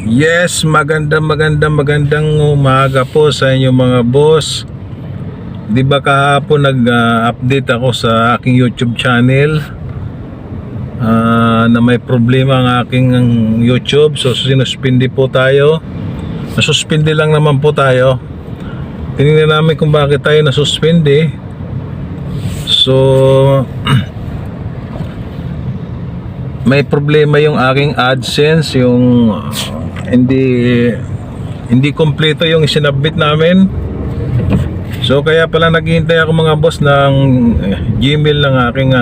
Yes, magandang umaga po sa inyo mga boss. Di ba kahapon nag-update ako sa aking YouTube channel na may problema ang aking YouTube. So sinuspindi po tayo. Nasuspindi lang naman po tayo. Tinignan namin kung bakit tayo nasuspindi. So may problema yung aking AdSense, yung hindi kompleto yung isinabit namin. So kaya pala naghihintay ako mga boss ng Gmail ng aking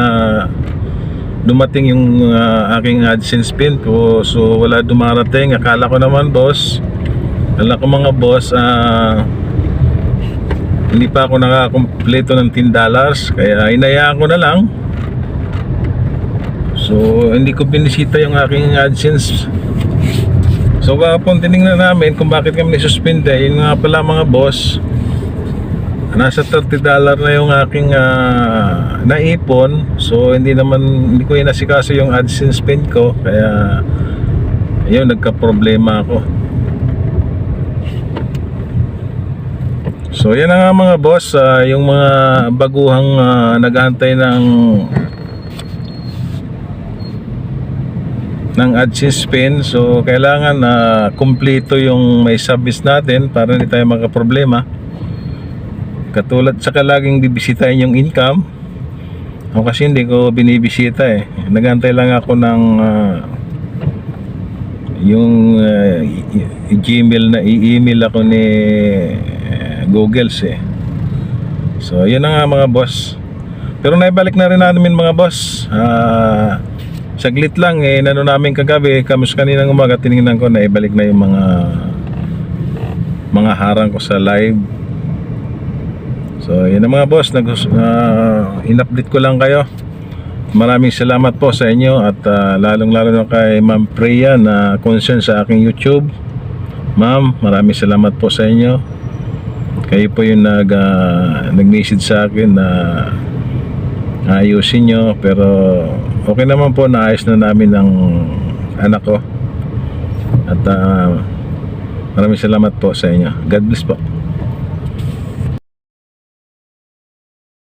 dumating yung aking AdSense pin po. So wala dumarating. Akala ko naman boss, akala ko mga boss hindi pa ako nakakompleto ng $10, kaya inayaan ko na lang. So hindi ko binisita yung aking AdSense. So kapon tinignan namin kung bakit kami nisuspinde. Yun nga pala mga boss, nasa $30 na yung aking naipon. So hindi ko inasikaso yung AdSense pin ko. Kaya yun, nagka-problema ako. So yan na nga mga boss, yung mga baguhang nag-aantay ng AdSense pin. So kailangan na kumpleto yung may service natin para hindi tayo magka-problema. Katulad sa laging bibisitahin yung income. Ako kasi hindi ko binibisita eh. Nagantay lang ako ng yung Gmail na i-email ako ni Googles eh. So yun na nga mga boss. Pero naibalik na rin namin mga boss. Saglit lang eh, nano namin kagabi, kamus kaninang umaga, tinignan ko na ibalik na yung mga harang ko sa live. So yun na mga boss, in-update ko lang kayo. Maraming salamat po sa inyo at lalong lalo na kay Ma'am Freya na concern sa aking YouTube. Ma'am, maraming salamat po sa inyo. Kayo po yung nag-message sa akin na ayusin nyo, pero okay naman po, naayos na namin ng anak ko. At maraming salamat po sa inyo. God bless po.